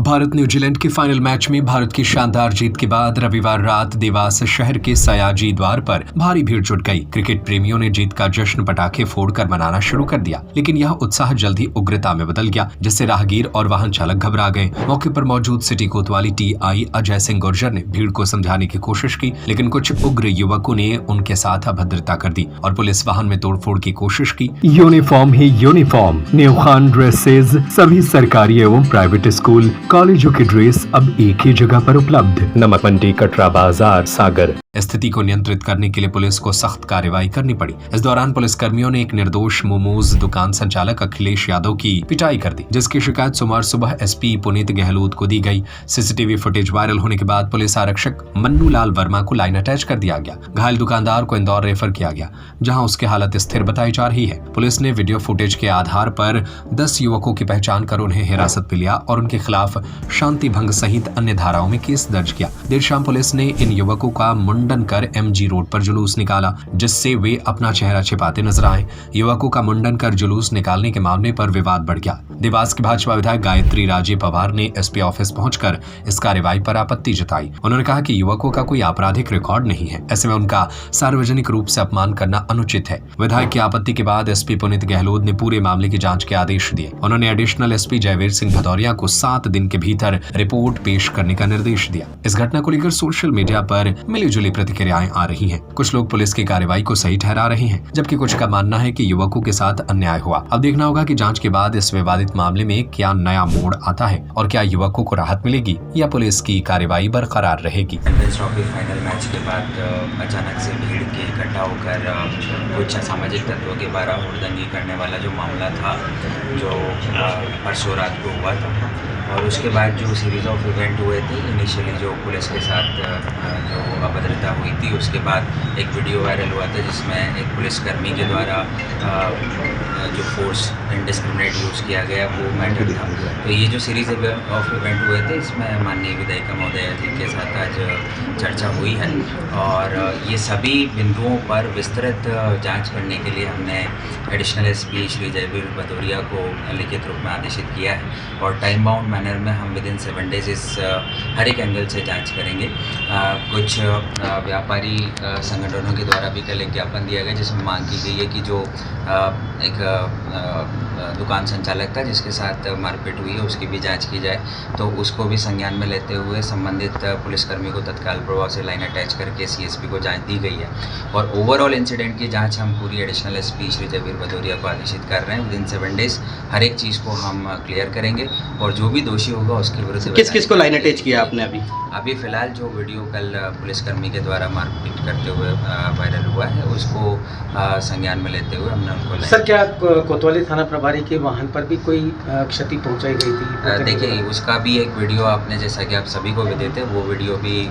Bharat New Zealand के final match में भारत की शानदार जीत के बाद रविवार रात देवास शहर के सयाजी द्वार पर भारी भीड़ जुट गई। क्रिकेट प्रेमियों ने जीत का जश्न पटाखे फोड़कर मनाना शुरू कर दिया, लेकिन यह उत्साह जल्द ही उग्रता में बदल गया, जिससे राहगीर और वाहन चालक घबरा गए। मौके पर मौजूद सिटी कोतवाली TI अजय सिंह गुर्जर ने भीड़ को समझाने की कोशिश की, लेकिन कुछ उग्र युवकों ने उनके साथ अभद्रता कर दी और पुलिस वाहन में तोड़फोड़ की कोशिश की। यूनिफॉर्म ही यूनिफॉर्म, न्यू खान ड्रेसेज, सभी सरकारी एवं प्राइवेट स्कूल कॉलेजों की ड्रेस अब एक ही जगह पर उपलब्ध। नमक मंडी, कटरा बाजार, सागर। स्थिति को नियंत्रित करने के लिए पुलिस को सख्त कार्रवाई करनी पड़ी। इस दौरान पुलिस कर्मियों ने एक निर्दोष मोमोज दुकान संचालक अखिलेश यादव की पिटाई कर दी, जिसकी शिकायत सोमवार सुबह SP पुनीत गहलोत को दी गई। CCTV फुटेज वायरल होने के बाद पुलिस आरक्षक मन्नू लाल वर्मा को लाइन अटैच कर दिया गया। घायल दुकानदार को इंदौर रेफर किया गया, जहां उसकी हालत स्थिर बताई जा रही है। पुलिस ने वीडियो फुटेज के आधार पर 10 युवकों की पहचान कर उन्हें हिरासत में लिया और उनके खिलाफ शांति भंग सहित अन्य धाराओं में केस दर्ज किया। देर शाम पुलिस ने इन युवकों का मुंडन कर MG रोड पर जुलूस निकाला, जिससे वे अपना चेहरा छिपाते नजर आए। युवकों का मुंडन कर जुलूस निकालने के मामले पर विवाद बढ़ गया। देवास की भाजपा विधायक गायत्री राजे पवार ने SP ऑफिस पहुंचकर इस कार्रवाई पर आपत्ति जताई। उन्होंने कहा कि युवकों का कोई आपराधिक रिकॉर्ड नहीं है, ऐसे में उनका सार्वजनिक रूप से अपमान करना अनुचित है। विधायक की आपत्ति के बाद SP पुनीत गहलोत ने पूरे मामले की जांच के आदेश दिए। उन्होंने एडिशनल SP जयवीर सिंह भदौरिया को 7 दिन के भीतर रिपोर्ट पेश करने का निर्देश दिया। इस घटना को लेकर सोशल मीडिया पर मिलीजुली प्रतिक्रियाएं आ रही हैं। कुछ लोग पुलिस की कार्रवाई को सही ठहरा रहे हैं, जबकि कुछ का मानना है कि युवकों के साथ अन्याय हुआ। अब देखना होगा कि जांच के बाद इस विवादित मामले में क्या नया मोड़ आता है और क्या युवकों को राहत मिलेगी या पुलिस की कार्रवाई बरकरार रहेगी। ट्रॉफी फाइनल मैच के बाद अचानक से भीड़ के इकट्ठा होकर कुछ असामाजिक तत्वों के द्वारा हुड़दंगी करने वाला जो मामला था, जो परसों रात को हुआ था, और उसके बाद जो सीरीज़ ऑफ इवेंट हुए थे, इनिशियली जो पुलिस के साथ जो अभद्रता हुई थी, उसके बाद एक वीडियो वायरल हुआ था जिसमें एक पुलिसकर्मी के द्वारा जो फोर्स इंडिस्क्रिमिनेट यूज़ किया गया वो मैटर था। तो ये जो सीरीज़ ऑफ इवेंट हुए थे, इसमें माननीय विधायिका महोदया जी के साथ आज चर्चा हुई है और ये सभी बिंदुओं पर विस्तृत जांच करने के लिए हमने एडिशनल SP श्री जयवीर भदौरिया को लिखित रूप में आदेशित किया है और टाइम बाउंड मैनर में हम विदिन 7 डेज इस हर एक एंगल से जांच करेंगे। कुछ व्यापारी संगठनों के द्वारा भी कल एक ज्ञापन दिया गया जिसमें मांग की गई है कि जो एक दुकान संचालक था जिसके साथ मारपीट हुई है, उसकी भी जांच की जाए। तो उसको भी संज्ञान में लेते हुए संबंधित पुलिसकर्मी को तत्काल प्रभाव से लाइन अटैच करके CSP को जांच दी गई है और ओवरऑल इंसिडेंट की जांच हम पूरी एडिशनल SP श्री जयवीर भदौरिया को आदेशित कर रहे हैं। विदिन 7 डेज हर एक चीज़ को हम क्लियर करेंगे और जो भी दोषी होगा उसके विरुद्ध। किस को लाइन अटैच किया आपने अभी फिलहाल जो वीडियो कल पुलिसकर्मी के द्वारा मारपीट करते हुए वायरल हुआ है, उसको संज्ञान में लेते हुए हमने उनको। सर, क्या कोतवाली थाना प्रभारी के वाहन पर भी कोई क्षति पहुंचाई गई थी? देखिए, उसका भी एक वीडियो आपने, जैसा कि आप सभी को भी देते, वो वीडियो भी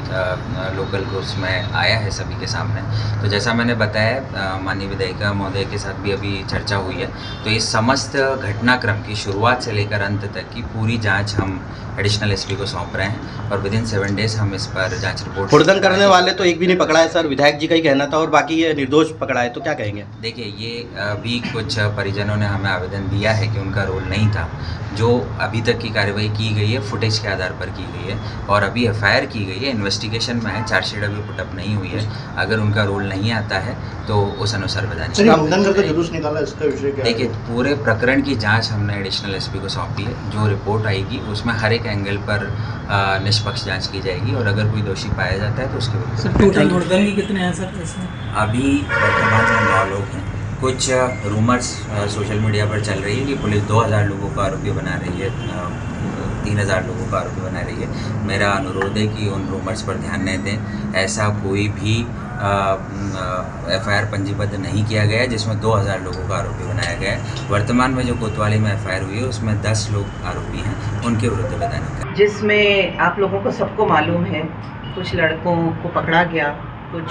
लोकल ग्रुप्स में आया है सभी के सामने। तो जैसा मैंने बताया, माननीय विधायिका महोदय के साथ भी अभी चर्चा हुई है। तो इस समस्त घटनाक्रम की शुरुआत से लेकर अंत तक की पूरी जाँच हम एडिशनल SP को सौंप रहे हैं और विदिन 7 डेज हम इस पर जांच रिपोर्ट। हुड़दंग करने वाले तो एक भी नहीं पकड़ा है सर, विधायक जी का ही कहना था, और बाकी ये निर्दोष पकड़ा है, तो क्या कहेंगे? देखिए, ये भी कुछ परिजनों ने हमें आवेदन दिया है कि उनका रोल नहीं था। जो अभी तक की कार्रवाई की गई है फुटेज के आधार पर की गई है और अभी FIR की गई है, इन्वेस्टिगेशन में है, चार्जशीट अभी पुटअप नहीं हुई है। अगर उनका रोल नहीं आता है तो उस अनुसार बताएंगे। जुलूस निकाला, इसका विषय क्या? देखिए, पूरे प्रकरण की जांच हमने एडिशनल SP को सौंपी है। जो रिपोर्ट आएगी उसमें हर एक एंगल पर निष्पक्ष जांच की जाएगी और अगर कोई दोषी पाया जाता है तो उसके विरुद्ध। टोटल हुड़दंगी कितने हैं सर इसमें? अभी वर्तमान में 9 लोग हैं। कुछ रूमर्स सोशल मीडिया पर चल रही है कि पुलिस 2000 लोगों का आरोपी बना रही है, 3000 लोगों का आरोपी बना रही है। मेरा अनुरोध है कि उन रूमर्स पर ध्यान नहीं दें। ऐसा कोई भी FIR पंजीबद्ध नहीं किया गया है जिसमें 2000 लोगों का आरोपी बनाया गया है। वर्तमान में जो कोतवाली में FIR हुई है उसमें 10 लोग आरोपी हैं, उनके विरुद्ध बताने का। जिसमें आप लोगों को सबको मालूम है, कुछ लड़कों को पकड़ा गया, कुछ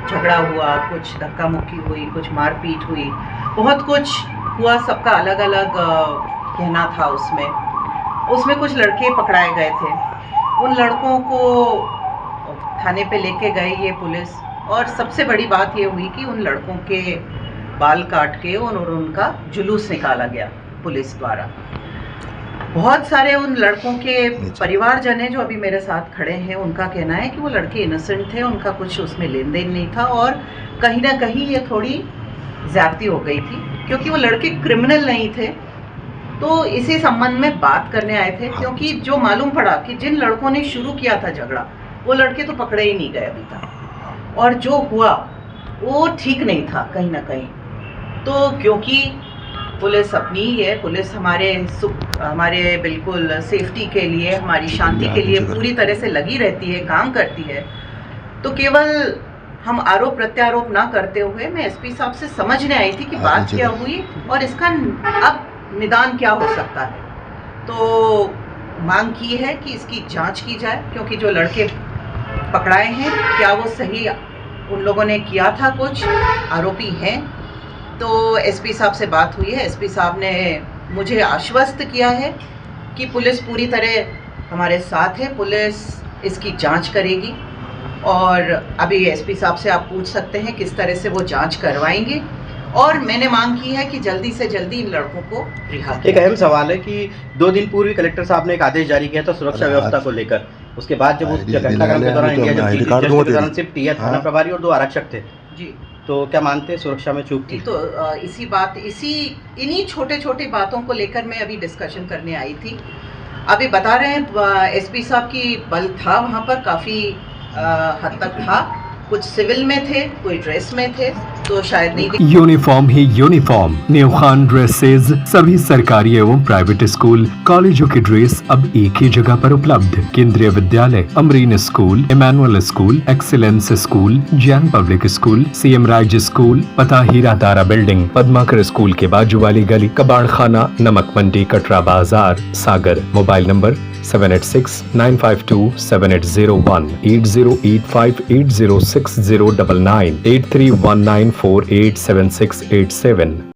झगड़ा हुआ, कुछ धक्का मुक्की हुई, कुछ मारपीट हुई, बहुत कुछ हुआ। सबका अलग अलग कहना था। उसमें कुछ लड़के पकड़ाए गए थे। उन लड़कों को थाने पे लेके गई ये पुलिस और सबसे बड़ी बात ये हुई कि उन लड़कों के बाल काट के और उनका जुलूस निकाला गया पुलिस द्वारा। बहुत सारे उन लड़कों के परिवारजन हैं जो अभी मेरे साथ खड़े हैं, उनका कहना है कि वो लड़के इनोसेंट थे, उनका कुछ उसमें लेन देन नहीं था और कहीं ना कहीं ये थोड़ी ज्यादती हो गई थी क्योंकि वो लड़के क्रिमिनल नहीं थे। तो इसी संबंध में बात करने आए थे क्योंकि जो मालूम पड़ा कि जिन लड़कों ने शुरू किया था झगड़ा वो लड़के तो पकड़े ही नहीं गए अभी तक, और जो हुआ वो ठीक नहीं था कहीं ना कहीं। तो क्योंकि पुलिस अपनी ही है, पुलिस हमारे बिल्कुल सेफ्टी के लिए, हमारी शांति के लिए पूरी तरह से लगी रहती है, काम करती है। तो केवल हम आरोप प्रत्यारोप ना करते हुए मैं एसपी साहब से समझने आई थी कि बात क्या हुई और इसका अब निदान क्या हो सकता है। तो मांग की है कि इसकी जांच की जाए क्योंकि जो लड़के पकड़ाए हैं क्या वो सही उन लोगों ने किया था, कुछ आरोपी हैं। तो एसपी साहब से बात हुई है, एसपी साहब ने मुझे आश्वस्त किया है कि पुलिस पूरी तरह हमारे साथ है, पुलिस इसकी जांच करेगी और अभी एसपी साहब से आप पूछ सकते हैं किस तरह से वो जांच करवाएंगे। और मैंने मांग की है कि जल्दी से जल्दी इन लड़कों को रिहा किया। एक अहम सवाल है कि 2 दिन पूर्व कलेक्टर साहब ने एक आदेश जारी किया था सुरक्षा व्यवस्था को लेकर, उसके बाद जब उस घटनाक्रम के दौरान इंडिया जब के दौरान सिर्फ टीएस थाना प्रभारी और 2 आरक्षक थे जी, तो क्या मानते हैं सुरक्षा में चूक थी? तो इन्हीं छोटे छोटे बातों को लेकर मैं अभी डिस्कशन करने आई थी। अभी बता रहे हैं एसपी साहब की बल था वहाँ पर, काफ़ी हद तक था, कुछ सिविल में थे, कोई ड्रेस में थे, तो शायद नहीं। यूनिफॉर्म ही यूनिफॉर्म, न्यू खान ड्रेसेज, सभी सरकारी एवं प्राइवेट स्कूल कॉलेजों की ड्रेस अब एक ही जगह पर उपलब्ध। Kendriya Vidyalaya, Amreen school, Emmanuel school, excellence school, Jain public school, CM Raj school, पता हीरा तारा बिल्डिंग, पद्माकर स्कूल के बाजू वाली गली, कबाड़ खाना, नमक मंडी, कटरा बाजार, सागर। Mobile number 7869527801, 8085806099, 8319487687।